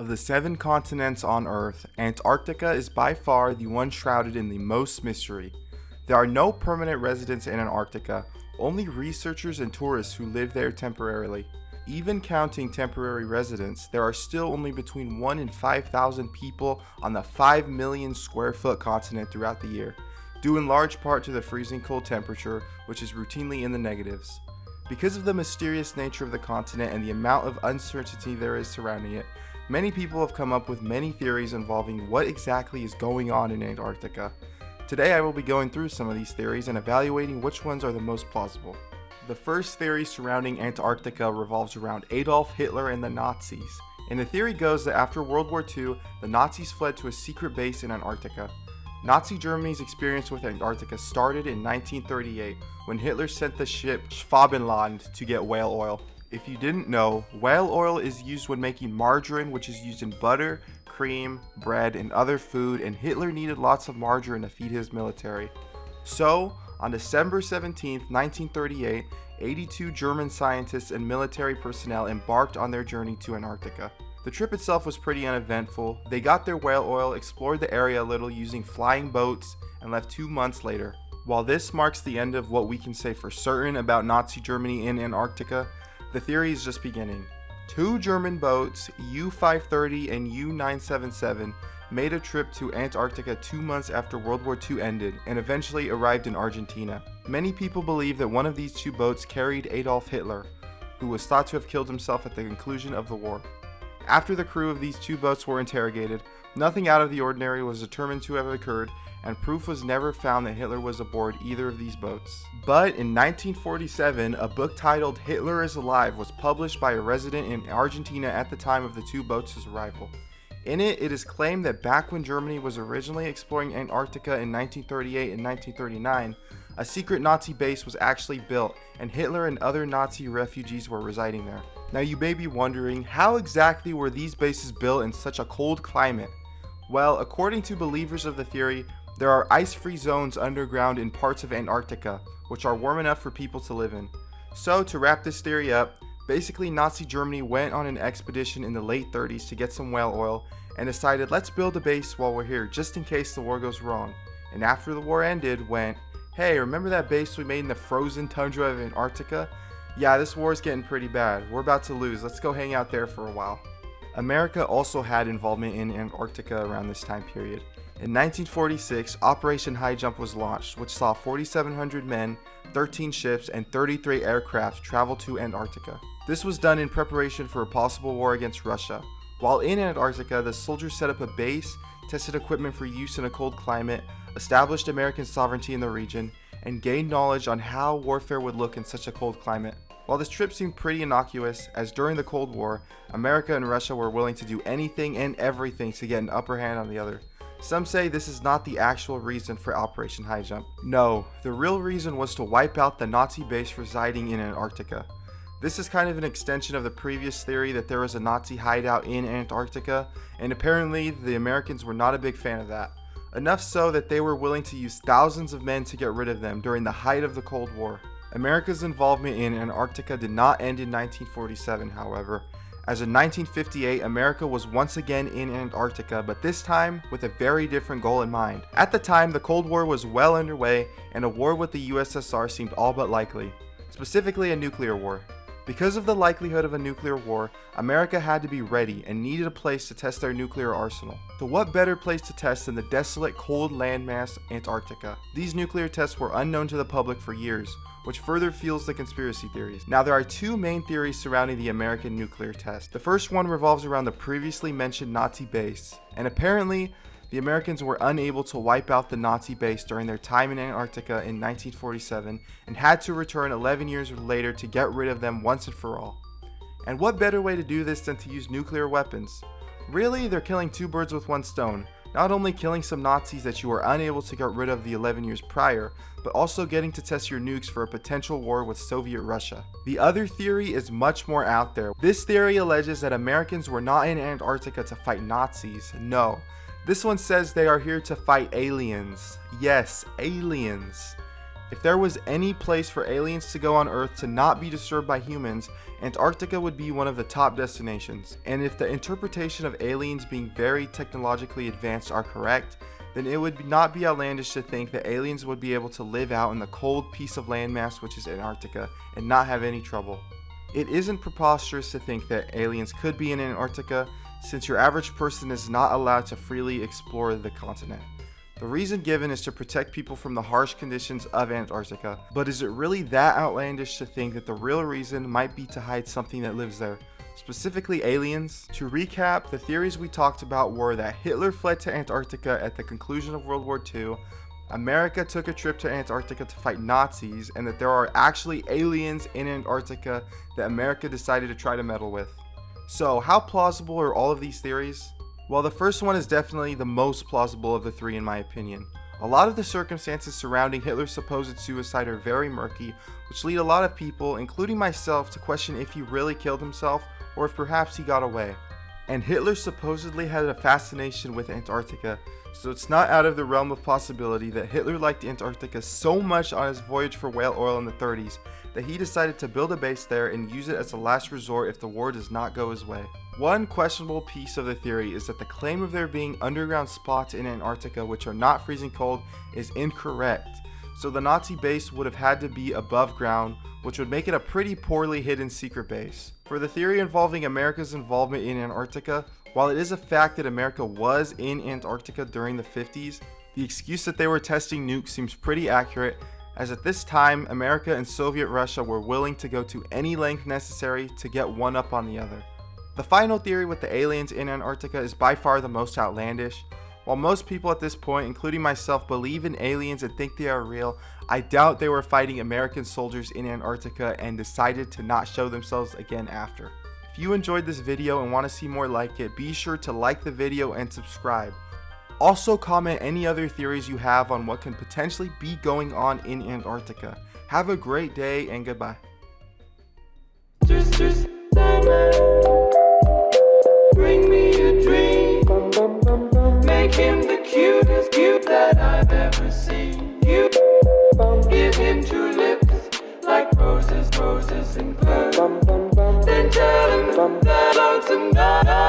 Of the 7 continents on Earth, Antarctica is by far the one shrouded in the most mystery. There are no permanent residents in Antarctica, only researchers and tourists who live there temporarily. Even counting temporary residents, there are still only between 1 and 5,000 people on the 5 million square foot continent throughout the year, due in large part to the freezing cold temperature, which is routinely in the negatives. Because of the mysterious nature of the continent and the amount of uncertainty there is surrounding it, many people have come up with many theories involving what exactly is going on in Antarctica. Today I will be going through some of these theories and evaluating which ones are the most plausible. The first theory surrounding Antarctica revolves around Adolf Hitler and the Nazis. And the theory goes that after World War II, the Nazis fled to a secret base in Antarctica. Nazi Germany's experience with Antarctica started in 1938 when Hitler sent the ship Schwabenland to get whale oil. If you didn't know, whale oil is used when making margarine, which is used in butter, cream, bread, and other food, and Hitler needed lots of margarine to feed his military. So, on December 17, 1938, 82 German scientists and military personnel embarked on their journey to Antarctica. The trip itself was pretty uneventful. They got their whale oil, explored the area a little using flying boats, and left 2 months later. While this marks the end of what we can say for certain about Nazi Germany in Antarctica, the theory is just beginning. 2 German boats, U-530 and U-977, made a trip to Antarctica 2 months after World War II ended and eventually arrived in Argentina. Many people believe that one of these 2 boats carried Adolf Hitler, who was thought to have killed himself at the conclusion of the war. After the crew of these 2 boats were interrogated, nothing out of the ordinary was determined to have occurred, and proof was never found that Hitler was aboard either of these boats. But in 1947, a book titled Hitler is Alive was published by a resident in Argentina at the time of the 2 boats' arrival. In it, it is claimed that back when Germany was originally exploring Antarctica in 1938 and 1939, a secret Nazi base was actually built, and Hitler and other Nazi refugees were residing there. Now you may be wondering, how exactly were these bases built in such a cold climate? Well, according to believers of the theory, there are ice-free zones underground in parts of Antarctica, which are warm enough for people to live in. So, to wrap this theory up, basically Nazi Germany went on an expedition in the late 30s to get some whale oil and decided, let's build a base while we're here just in case the war goes wrong. And after the war ended, went, hey, remember that base we made in the frozen tundra of Antarctica? Yeah, this war's getting pretty bad. We're about to lose. Let's go hang out there for a while. America also had involvement in Antarctica around this time period. In 1946, Operation High Jump was launched, which saw 4,700 men, 13 ships, and 33 aircraft travel to Antarctica. This was done in preparation for a possible war against Russia. While in Antarctica, the soldiers set up a base, tested equipment for use in a cold climate, established American sovereignty in the region, and gained knowledge on how warfare would look in such a cold climate. While this trip seemed pretty innocuous, as during the Cold War, America and Russia were willing to do anything and everything to get an upper hand on the other. Some say this is not the actual reason for Operation High Jump. No, the real reason was to wipe out the Nazi base residing in Antarctica. This is kind of an extension of the previous theory that there was a Nazi hideout in Antarctica, and apparently the Americans were not a big fan of that. Enough so that they were willing to use thousands of men to get rid of them during the height of the Cold War. America's involvement in Antarctica did not end in 1947, however, as in 1958, America was once again in Antarctica, but this time with a very different goal in mind. At the time, the Cold War was well underway, and a war with the USSR seemed all but likely, specifically a nuclear war. Because of the likelihood of a nuclear war, America had to be ready and needed a place to test their nuclear arsenal. So what better place to test than the desolate cold landmass Antarctica? These nuclear tests were unknown to the public for years, which further fuels the conspiracy theories. Now there are 2 main theories surrounding the American nuclear test. The first one revolves around the previously mentioned Nazi base, and apparently the Americans were unable to wipe out the Nazi base during their time in Antarctica in 1947 and had to return 11 years later to get rid of them once and for all. And what better way to do this than to use nuclear weapons? Really, they're killing 2 birds with 1 stone. Not only killing some Nazis that you were unable to get rid of the 11 years prior, but also getting to test your nukes for a potential war with Soviet Russia. The other theory is much more out there. This theory alleges that Americans were not in Antarctica to fight Nazis. No. This one says they are here to fight aliens. Yes, aliens. If there was any place for aliens to go on Earth to not be disturbed by humans, Antarctica would be one of the top destinations. And if the interpretation of aliens being very technologically advanced are correct, then it would not be outlandish to think that aliens would be able to live out in the cold piece of landmass which is Antarctica and not have any trouble. It isn't preposterous to think that aliens could be in Antarctica, since your average person is not allowed to freely explore the continent. The reason given is to protect people from the harsh conditions of Antarctica, but is it really that outlandish to think that the real reason might be to hide something that lives there, specifically aliens? To recap, the theories we talked about were that Hitler fled to Antarctica at the conclusion of World War II, America took a trip to Antarctica to fight Nazis, and that there are actually aliens in Antarctica that America decided to try to meddle with. So, how plausible are all of these theories? Well, the first one is definitely the most plausible of the three in my opinion. A lot of the circumstances surrounding Hitler's supposed suicide are very murky, which lead a lot of people, including myself, to question if he really killed himself or if perhaps he got away. And Hitler supposedly had a fascination with Antarctica, so it's not out of the realm of possibility that Hitler liked Antarctica so much on his voyage for whale oil in the 30s that he decided to build a base there and use it as a last resort if the war does not go his way. One questionable piece of the theory is that the claim of there being underground spots in Antarctica which are not freezing cold is incorrect. So the Nazi base would have had to be above ground, which would make it a pretty poorly hidden secret base. For the theory involving America's involvement in Antarctica, while it is a fact that America was in Antarctica during the 50s, the excuse that they were testing nukes seems pretty accurate, as at this time, America and Soviet Russia were willing to go to any length necessary to get one up on the other. The final theory with the aliens in Antarctica is by far the most outlandish. While most people at this point, including myself, believe in aliens and think they are real, I doubt they were fighting American soldiers in Antarctica and decided to not show themselves again after. If you enjoyed this video and want to see more like it, be sure to like the video and subscribe. Also comment any other theories you have on what can potentially be going on in Antarctica. Have a great day and goodbye. Bring me a dream. Make him the cutest cute that I've ever seen. You give him two lips like roses, roses and pearls. Then tell him that lonesome night.